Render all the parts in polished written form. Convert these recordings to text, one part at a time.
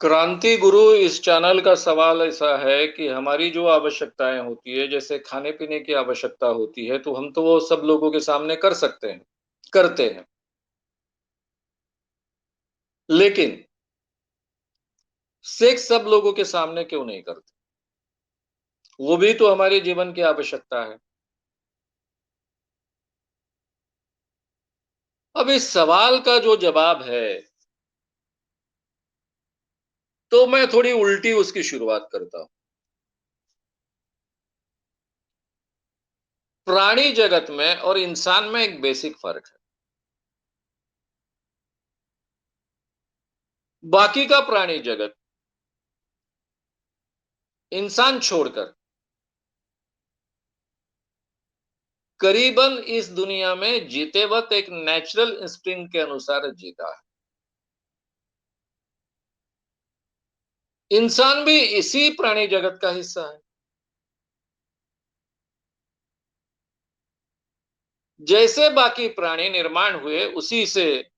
क्रांति गुरु इस चैनल का सवाल ऐसा है कि हमारी जो आवश्यकताएँ होती है, जैसे खाने-पीने की आवश्यकता होती है, तो हम तो वो सब लोगों के सामने कर सकते हैं, करते हैं। लेकिन सेक्स सब लोगों के सामने क्यों नहीं करते? वो भी तो हमारे जीवन की आवश्यकता है। अब इस सवाल का जो जवाब है, तो मैं थोड़ी उल्टी उसकी शुरुआत करता हूँ। प्राणी जगत में और इंसान में एक बेसिक फ़र्क है। बाकी का प्राणी जगत, इंसान छोड़कर करीबन इस दुनिया में जीते वक्त एक नेचुरल इंस्टिंक्ट के अनुसार जीता है। इंसान भी इसी प्राणी जगत का हिस्सा है। जैसे बाकी प्राणी निर्माण हुए, उसी से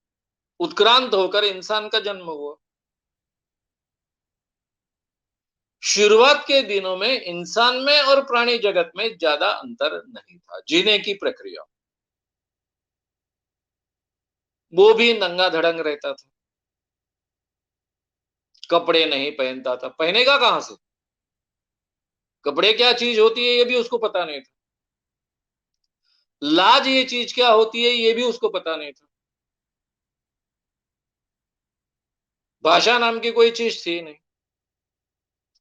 उत्क्रांत होकर इंसान का जन्म हुआ। शुरुआत के दिनों में इंसान में और प्राणी जगत में ज्यादा अंतर नहीं था जीने की प्रक्रिया। वो भी नंगा धड़ंग रहता था, कपड़े नहीं पहनता था। पहनेगा कहां से? कपड़े क्या चीज होती है ये भी उसको पता नहीं था। लाज ये चीज क्या होती है ये भी उसको पता नहीं था। भाषा नाम की कोई चीज थी नहीं।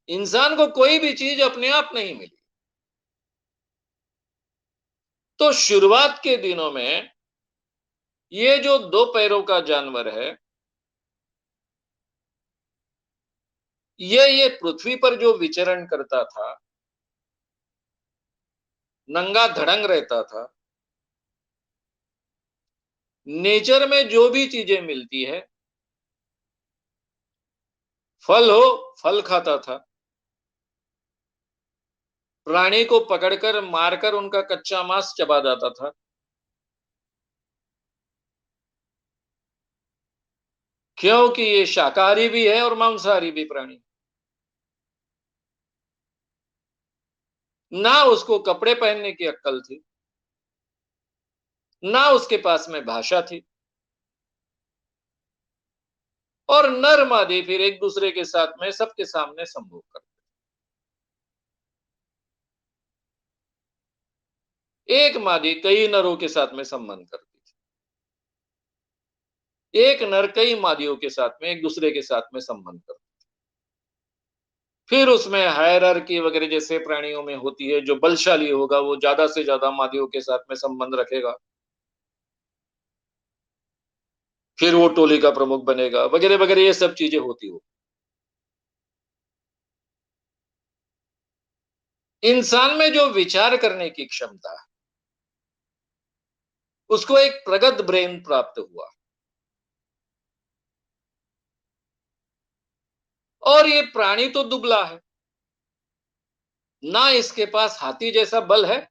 इंसान को कोई भी चीज अपने आप नहीं मिली। तो शुरुआत के दिनों में ये जो दो पैरों का जानवर है, ये पृथ्वी पर जो विचरण करता था, नंगा धड़ंग रहता था, नेचर में जो भी चीजें मिलती है, फल हो, फल खाता था। प्राणी को पकड़कर मारकर उनका कच्चा मांस चबा जाता था। क्योंकि ये शाकाहारी भी है और मांसाहारी भी प्राणी। ना उसको कपड़े पहनने की अक्कल थी, ना उसके पास में भाषा थी। और नर मादी फिर एक दूसरे के साथ में सबके सामने संभोग करते। एक मादी कई नरों के साथ में संबंध करती थी। एक नर कई मादियों के साथ में एक दूसरे के साथ में संबंध करता। फिर उसमें हायरार्की वगैरह जैसे प्राणियों में होती है, जो बलशाली होगा वो ज्यादा से ज्यादा मादियों के साथ में संबंध रखेगा। फिर वो टोली का प्रमुख बनेगा, वगैरह वगैरह ये सब चीजें होती हो। इंसान में जो विचार करने की क्षमता है, उसको एक प्रगत ब्रेन प्राप्त हुआ। और ये प्राणी तो दुबला है, ना इसके पास हाथी जैसा बल है,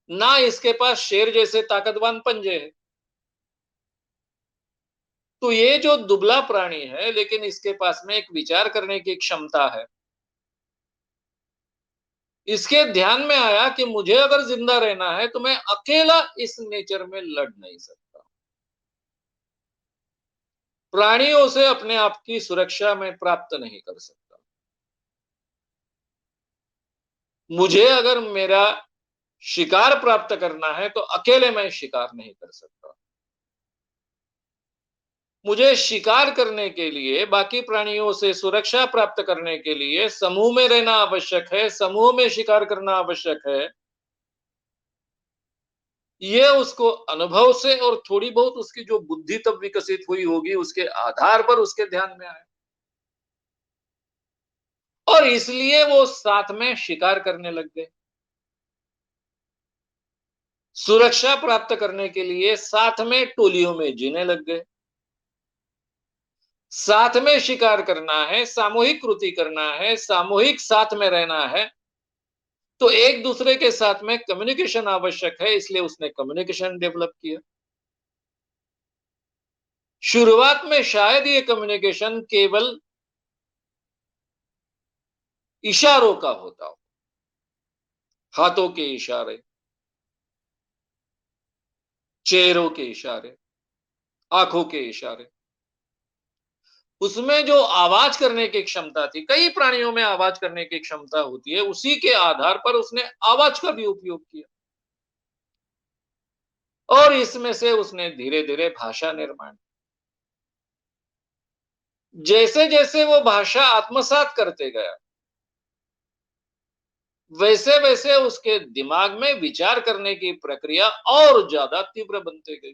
ना इसके पास शेर जैसे ताकतवान पंजे हैं। तो ये जो दुबला प्राणी है, लेकिन इसके पास में एक विचार करने की क्षमता है। इसके ध्यान में आया कि मुझे अगर जिंदा रहना है तो मैं अकेला इस नेचर में लड़ नहीं सकता। प्राणियों से अपने आप की सुरक्षा में प्राप्त नहीं कर सकता। मुझे अगर मेरा शिकार प्राप्त करना है तो अकेले मैं शिकार नहीं कर सकता। मुझे शिकार करने के लिए, बाकी प्राणियों से सुरक्षा प्राप्त करने के लिए समूह में रहना आवश्यक है, समूह में शिकार करना आवश्यक है। ये उसको अनुभव से और थोड़ी बहुत उसकी जो बुद्धि तब विकसित हुई होगी उसके आधार पर उसके ध्यान में आया। और इसलिए वो साथ में शिकार करने लग गए। सुरक्षा प्राप्त करने के लिए साथ में टोलियों में जीने लग गए। साथ में शिकार करना है, सामूहिक कृति करना है, सामूहिक साथ में रहना है, तो एक दूसरे के साथ में कम्युनिकेशन आवश्यक है, इसलिए उसने कम्युनिकेशन डेवलप किया। शुरुआत में शायद ये कम्युनिकेशन केवल इशारों का होता हो, हाथों के इशारे, चेहरों के इशारे, आंखों के इशारे। उसमें जो आवाज करने की क्षमता थी, कई प्राणियों में आवाज करने की क्षमता होती है, उसी के आधार पर उसने आवाज का भी उपयोग किया और इसमें से उसने धीरे-धीरे भाषा निर्माण। जैसे-जैसे वो भाषा आत्मसात करते गया, वैसे-वैसे उसके दिमाग में विचार करने की प्रक्रिया और ज्यादा तीव्र बनते गई।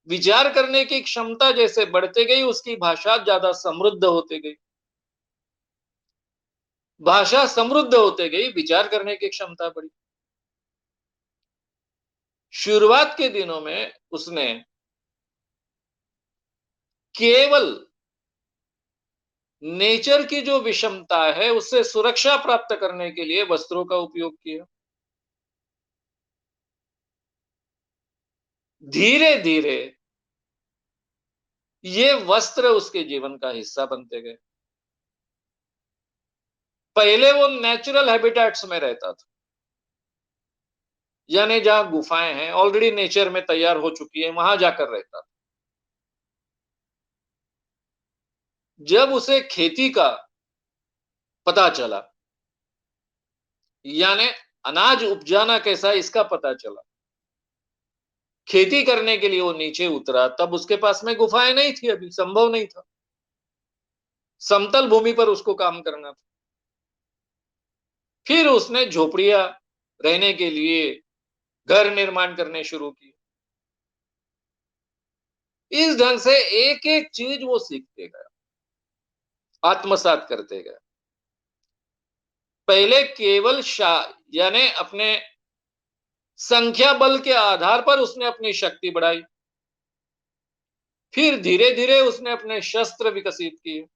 विचार करने की क्षमता जैसे बढ़ते गई, उसकी भाषा ज्यादा समृद्ध होते गई। भाषा समृद्ध होते गई, विचार करने की क्षमता बढ़ी। शुरुआत के दिनों में उसने केवल नेचर की जो विषमता है, उससे सुरक्षा प्राप्त करने के लिए वस्त्रों का उपयोग किया। धीरे-धीरे ये वस्त्र उसके जीवन का हिस्सा बनते गए। पहले वो नेचुरल हैबिटेट्स में रहता था, यानी जहां गुफाएं हैं, ऑलरेडी नेचर में तैयार हो चुकी है, वहां जाकर रहता था। जब उसे खेती का पता चला, यानी अनाज उपजाना कैसा इसका पता चला, खेती करने के लिए वो नीचे उतरा, तब उसके पास में गुफाएं नहीं थी, अभी संभव नहीं था। समतल भूमि पर उसको काम करना था। फिर उसने झोपड़ियां रहने के लिए घर निर्माण करने शुरू किए। इस ढंग से एक-एक चीज वो सीखते गया, आत्मसात करते गया। पहले केवल यानी अपने संख्या बल के आधार पर उसने अपनी शक्ति बढ़ाई। फिर धीरे-धीरे उसने अपने शस्त्र विकसित किए।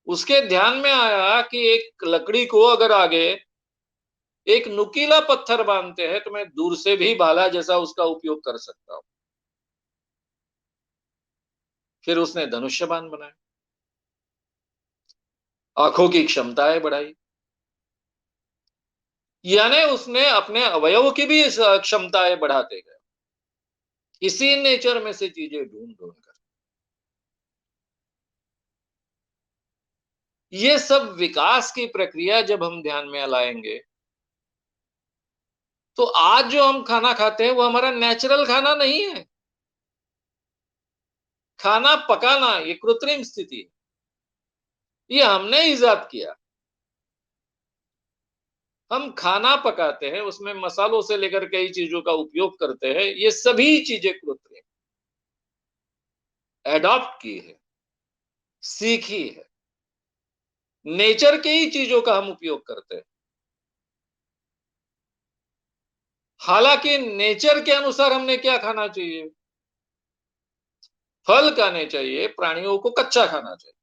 उसके ध्यान में आया कि एक लकड़ी को अगर आगे एक नुकीला पत्थर बांधते हैं, तो मैं दूर से भी भाला जैसा उसका उपयोग कर सकता हूं। फिर उसने धनुष्य बाण बनाया, आंखों की क्षमताएं बढ़ाई, यानी उसने अपने अवयव की भी क्षमताएं बढ़ाते गए, इसी नेचर में से चीजें ढूंढ ढूंढ कर। ये सब विकास की प्रक्रिया जब हम ध्यान में लाएंगे, तो आज जो हम खाना खाते हैं वो हमारा नेचुरल खाना नहीं है। खाना पकाना ये कृत्रिम स्थिति है, ये हमने इजाद किया। हम खाना पकाते हैं, उसमें मसालों से लेकर कई चीजों का उपयोग करते हैं, ये सभी चीजें कृत्रिम एडॉप्ट की है, सीखी है, नेचर के ही चीजों का हम उपयोग करते हैं। हालांकि नेचर के अनुसार हमने क्या खाना चाहिए, फल खाने चाहिए, प्राणियों को कच्चा खाना चाहिए,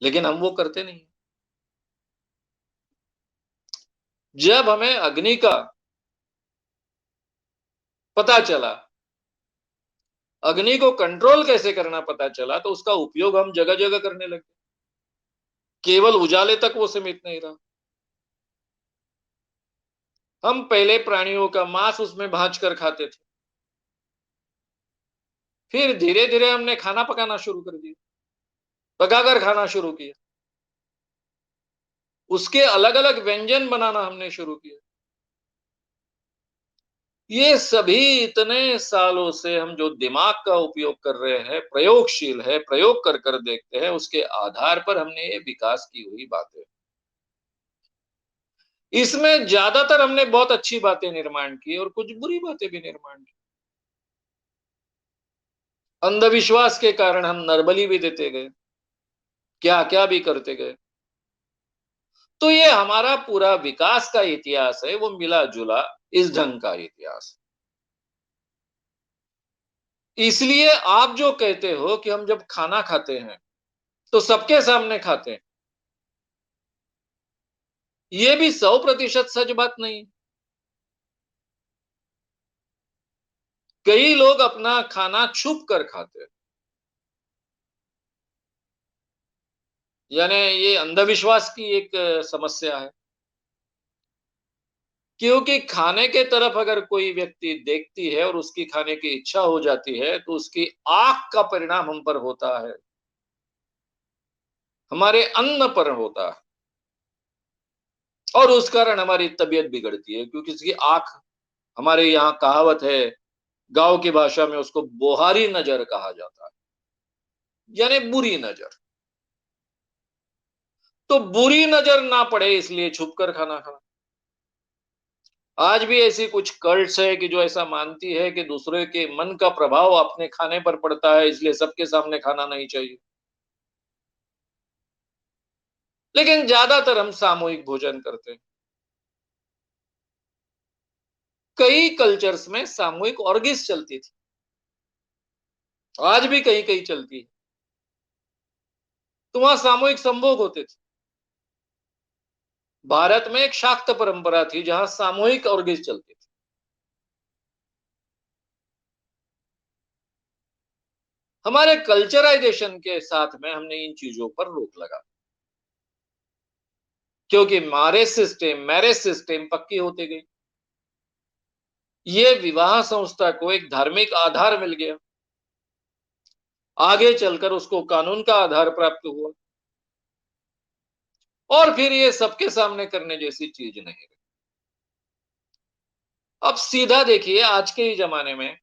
लेकिन हम वो करते नहीं। जब हमें अग्नि का पता चला, अग्नि को कंट्रोल कैसे करना पता चला, तो उसका उपयोग हम जगह जगह करने लगे। केवल उजाले तक वो सीमित नहीं रहा। हम पहले प्राणियों का मांस उसमें भांज कर खाते थे, फिर धीरे धीरे हमने खाना पकाना शुरू कर दिया, पकाकर खाना शुरू किया, उसके अलग अलग व्यंजन बनाना हमने शुरू किया। ये सभी इतने सालों से हम जो दिमाग का उपयोग कर रहे हैं, प्रयोगशील है, प्रयोग कर कर देखते हैं, उसके आधार पर हमने ये विकास की हुई बातें। इसमें ज्यादातर हमने बहुत अच्छी बातें निर्माण की और कुछ बुरी बातें भी निर्माण की। अंधविश्वास के कारण हम नरबली भी देते गए, क्या क्या भी करते गए। तो ये हमारा पूरा विकास का इतिहास है, वो मिला जुला इस ढंग का इतिहास। इसलिए आप जो कहते हो कि हम जब खाना खाते हैं तो सबके सामने खाते हैं, ये भी 100% सच बात नहीं। कई लोग अपना खाना छुप कर खाते हैं, यानी ये अंधविश्वास की एक समस्या है। क्योंकि खाने के तरफ अगर कोई व्यक्ति देखती है और उसकी खाने की इच्छा हो जाती है, तो उसकी आँख का परिणाम हम पर होता है, हमारे अन्न पर होता है और उस कारण हमारी तबीयत बिगड़ती है क्योंकि उसकी आँख, हमारे यहाँ कहावत है, गाँव की भाषा में उसको बोहारी नज़र कहा जाता है, यानी बुरी नज़र। तो बुरी नज़र ना पड़े इसलिए छुप कर खाना खाना। आज भी ऐसी कुछ कल्ट्स है कि जो ऐसा मानती है कि दूसरे के मन का प्रभाव अपने खाने पर पड़ता है, इसलिए सबके सामने खाना नहीं चाहिए। लेकिन ज्यादातर हम सामूहिक भोजन करते हैं। कई कल्चर्स में सामूहिक ऑर्गीज चलती थी, आज भी कहीं कहीं चलती है। तो वहां सामूहिक संभोग होते थे। भारत में एक शाक्त परंपरा थी जहां सामूहिक ऑर्गीज चलती थी। हमारे कल्चराइजेशन के साथ में हमने इन चीजों पर रोक लगा, क्योंकि मैरिज सिस्टम पक्की होती गई। ये विवाह संस्था को एक धार्मिक आधार मिल गया, आगे चलकर उसको कानून का आधार प्राप्त हुआ और फिर ये सबके सामने करने जैसी चीज नहीं रही। अब सीधा देखिए, आज के ही जमाने में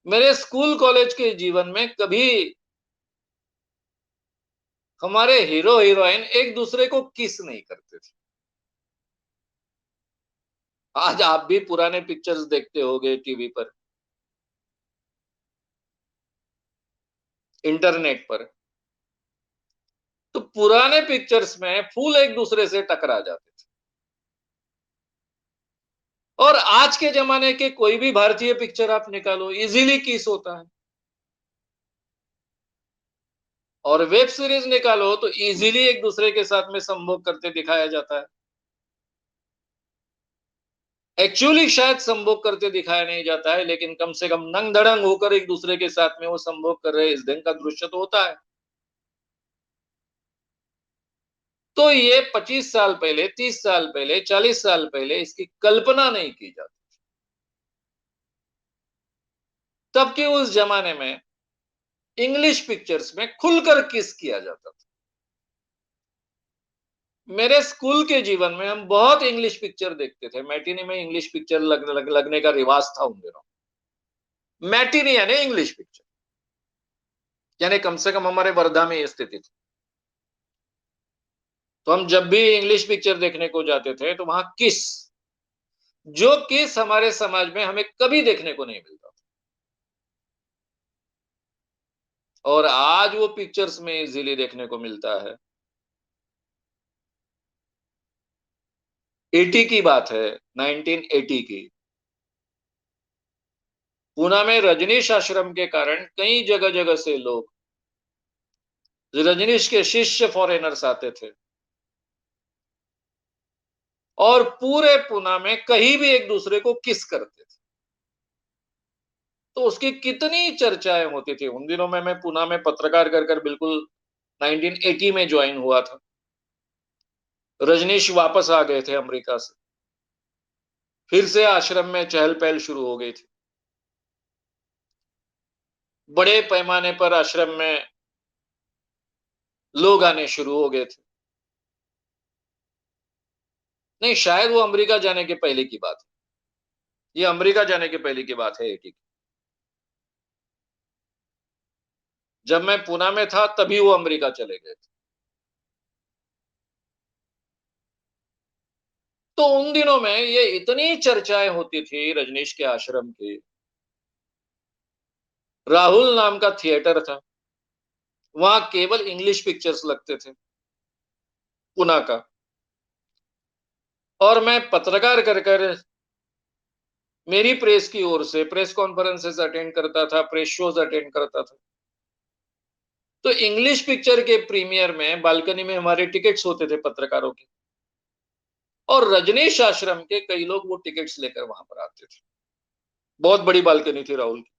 मेरे स्कूल कॉलेज के जीवन में कभी हमारे हीरो हीरोइन एक दूसरे को किस नहीं करते थे। आज आप भी पुराने पिक्चर्स देखते होंगे टीवी पर, इंटरनेट पर, तो पुराने पिक्चर्स में फूल एक दूसरे से टकरा जाते थे। और आज के जमाने के कोई भी भारतीय पिक्चर आप निकालो, इजीली किस होता है। और वेब सीरीज निकालो तो इजीली एक दूसरे के साथ में संभोग करते दिखाया जाता है। एक्चुअली शायद संभोग करते दिखाया नहीं जाता है, लेकिन कम से कम नंग धड़ंग होकर एक दूसरे के साथ में वो संभोग कर रहे हैं, इस ढंग का दृश्य तो होता है। तो ये 25 साल पहले, 30 साल पहले, 40 साल पहले इसकी कल्पना नहीं की जाती। तब के उस जमाने में इंग्लिश पिक्चर्स में खुलकर किस किया जाता था। मेरे स्कूल के जीवन में हम बहुत इंग्लिश पिक्चर देखते थे। मैटिनी में इंग्लिश पिक्चर लगने का रिवाज था उन दिनों। मैटिनी यानी इंग्लिश पिक्चर, यानी कम से कम हमारे वर्धा में ये स्थिति थी। तो हम जब भी इंग्लिश पिक्चर देखने को जाते थे तो वहां किस, जो किस हमारे समाज में हमें कभी देखने को नहीं मिलता था। और आज वो पिक्चर्स में इजीली देखने को मिलता है। 80 की बात है, 1980 की। पूना में रजनीश आश्रम के कारण कई जगह जगह से लोग, रजनीश के शिष्य फॉरेनर्स आते थे और पूरे पूना में कहीं भी एक दूसरे को किस करते थे। तो उसकी कितनी चर्चाएं होती थी उन दिनों में। मैं पूना में पत्रकार कर बिल्कुल 1980 में ज्वाइन हुआ था। रजनीश वापस आ गए थे अमेरिका से, फिर से आश्रम में चहल पहल शुरू हो गई थी। बड़े पैमाने पर आश्रम में लोग आने शुरू हो गए थे। नहीं, शायद वो अमेरिका जाने के पहले की बात है। ये अमेरिका जाने के पहले की बात है 80 की। जब मैं पूना में था तभी वो अमेरिका चले गए थे। तो उन दिनों में ये इतनी चर्चाएं होती थी रजनीश के आश्रम की। राहुल नाम का थिएटर था, वहां केवल इंग्लिश पिक्चर्स लगते थे, पुना का। और मैं पत्रकार कर मेरी प्रेस की ओर से प्रेस कॉन्फ्रेंसेस अटेंड करता था, प्रेस शोज अटेंड करता था। तो इंग्लिश पिक्चर के प्रीमियर में बालकनी में हमारे टिकट्स होते थे पत्रकारों के, और रजनीश आश्रम के कई लोग वो टिकट्स लेकर वहां पर आते थे। बहुत बड़ी बालकनी थी राहुल की,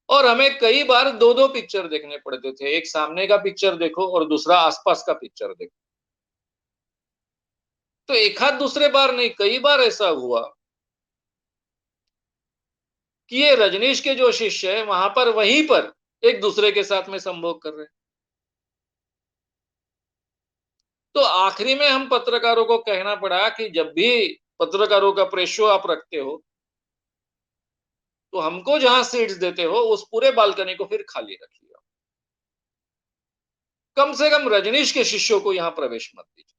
और हमें कई बार दो दो पिक्चर देखने पड़ते थे, एक सामने का पिक्चर देखो और दूसरा आसपास का पिक्चर देखो। तो एक हाथ दूसरे बार नहीं, कई बार ऐसा हुआ कि ये रजनीश के जो शिष्य है वहां पर वहीं पर एक दूसरे के साथ में संभोग कर रहे हैं। तो आखिरी में हम पत्रकारों को कहना पड़ा कि जब भी पत्रकारों का प्रेशो आप रखते हो तो हमको जहां सीट्स देते हो उस पूरे बालकनी को फिर खाली रखिए, कम से कम रजनीश के शिष्यों को यहां प्रवेश मत दीजिए।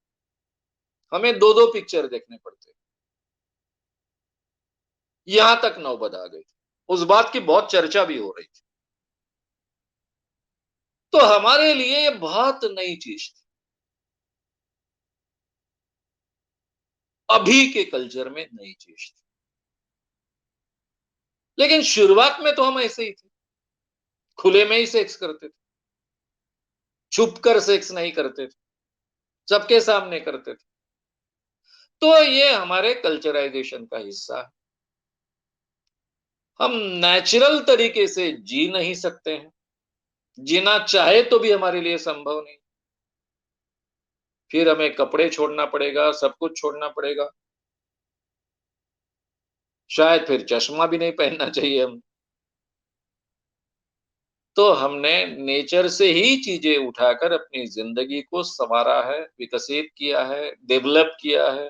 हमें दो दो पिक्चर देखने पड़ते, यहां तक नौबत आ गई। उस बात की बहुत चर्चा भी हो रही थी। तो हमारे लिए ये बहुत नई चीज थी, अभी के कल्चर में नई चीज थी। लेकिन शुरुआत में तो हम ऐसे ही थे, खुले में ही सेक्स करते थे, छुप कर सेक्स नहीं करते थे, सबके सामने करते थे। तो ये हमारे कल्चराइजेशन का हिस्सा है। हम नेचुरल तरीके से जी नहीं सकते हैं, जीना चाहे तो भी हमारे लिए संभव नहीं। फिर हमें कपड़े छोड़ना पड़ेगा, सब कुछ छोड़ना पड़ेगा, शायद फिर चश्मा भी नहीं पहनना चाहिए हम। तो हमने नेचर से ही चीजें उठाकर अपनी जिंदगी को संवारा है, विकसित किया है, डेवलप किया है,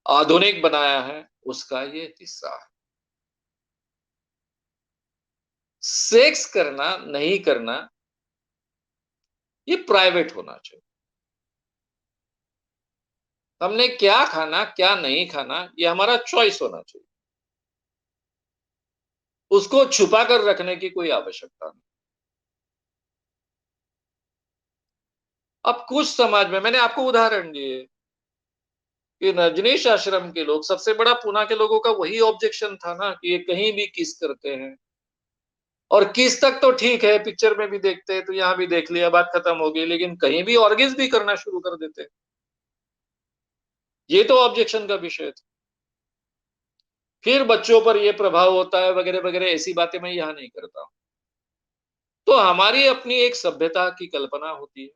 आधुनिक बनाया है, उसका ये हिस्सा है। सेक्स करना नहीं करना ये प्राइवेट होना चाहिए। हमने क्या खाना क्या नहीं खाना ये हमारा चॉइस होना चाहिए, उसको छुपा कर रखने की कोई आवश्यकता नहीं। अब कुछ समाज में मैंने आपको उदाहरण दिए कि रजनीश आश्रम के लोग, सबसे बड़ा पूना के लोगों का वही ऑब्जेक्शन था ना कि ये कहीं भी किस करते हैं, और किस तक तो ठीक है, पिक्चर में भी देखते हैं तो यहां भी देख लिया, बात खत्म हो गई, लेकिन कहीं भी ऑर्गिज भी करना शुरू कर देते हैं, ये तो ऑब्जेक्शन का विषय था। फिर बच्चों पर ये प्रभाव होता है वगैरह वगैरह, ऐसी बातें मैं यहां नहीं करता। तो हमारी अपनी एक सभ्यता की कल्पना होती है,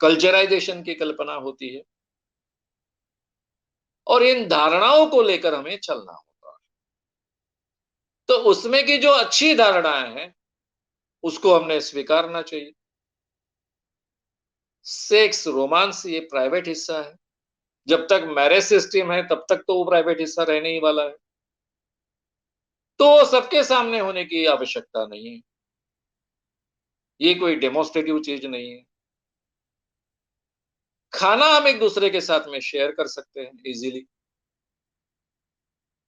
कल्चराइजेशन की कल्पना होती है, और इन धारणाओं को लेकर हमें चलना होता है। तो उसमें की जो अच्छी धारणाएं हैं उसको हमने स्वीकारना चाहिए। सेक्स रोमांस ये प्राइवेट हिस्सा है, जब तक मैरिज सिस्टम है तब तक तो वो प्राइवेट हिस्सा रहने ही वाला है, तो सबके सामने होने की आवश्यकता नहीं है, ये कोई डेमोस्ट्रेटिव चीज नहीं है। खाना हम एक दूसरे के साथ में शेयर कर सकते हैं इजीली,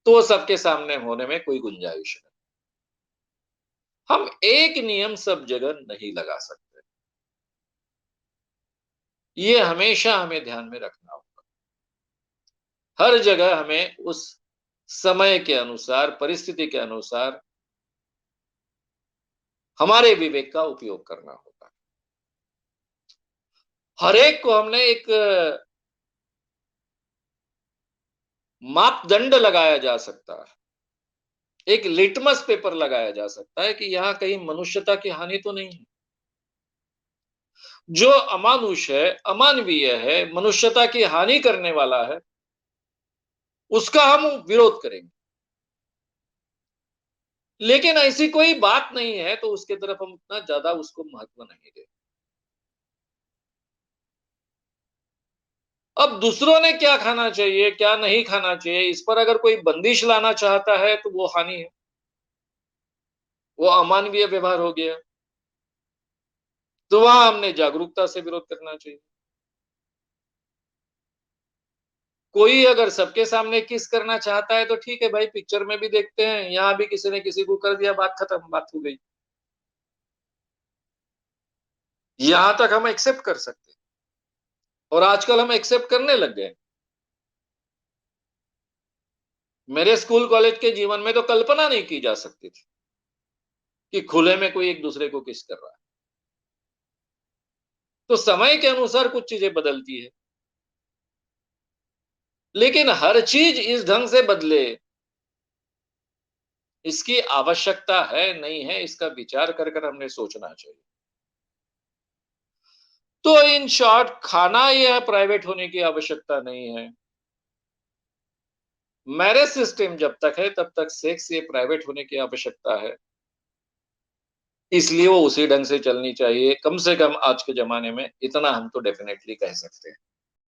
तो सबके सामने होने में कोई गुंजाइश नहीं। हम एक नियम सब जगह नहीं लगा सकते, ये हमेशा हमें ध्यान में रखना होगा। हर जगह हमें उस समय के अनुसार, परिस्थिति के अनुसार हमारे विवेक का उपयोग करना होगा। हर एक को हमने एक मापदंड लगाया जा सकता है, एक लिटमस पेपर लगाया जा सकता है कि यहां कहीं मनुष्यता की हानि तो नहीं है। जो अमानुष है, अमानवीय है, मनुष्यता की हानि करने वाला है, उसका हम विरोध करेंगे। लेकिन ऐसी कोई बात नहीं है तो उसके तरफ हम उतना ज्यादा उसको महत्व नहीं दें। अब दूसरों ने क्या खाना चाहिए क्या नहीं खाना चाहिए इस पर अगर कोई बंदिश लाना चाहता है तो वो हानि है, वो अमानवीय व्यवहार हो गया। तो वहां हमने जागरूकता से विरोध करना चाहिए। कोई अगर सबके सामने किस करना चाहता है तो ठीक है भाई, पिक्चर में भी देखते हैं, यहां भी किसी ने किसी को कर दिया, बात खत्म, बात हो गई। यहां तक हम एक्सेप्ट कर सकते हैं, और आजकल हम एक्सेप्ट करने लग गए। मेरे स्कूल कॉलेज के जीवन में तो कल्पना नहीं की जा सकती थी कि खुले में कोई एक दूसरे को किस कर रहा है। तो समय के अनुसार कुछ चीजें बदलती है। लेकिन हर चीज इस ढंग से बदले, इसकी आवश्यकता है नहीं है, इसका विचार कर कर हमने सोचना चाहिए। तो इन शॉर्ट खाना यह प्राइवेट होने की आवश्यकता नहीं है। मैरिज सिस्टम जब तक है तब तक सेक्स ये प्राइवेट होने की आवश्यकता है। इसलिए वो उसी ढंग से चलनी चाहिए, कम से कम आज के ज़माने में इतना हम तो डेफ़िनेटली कह सकते हैं।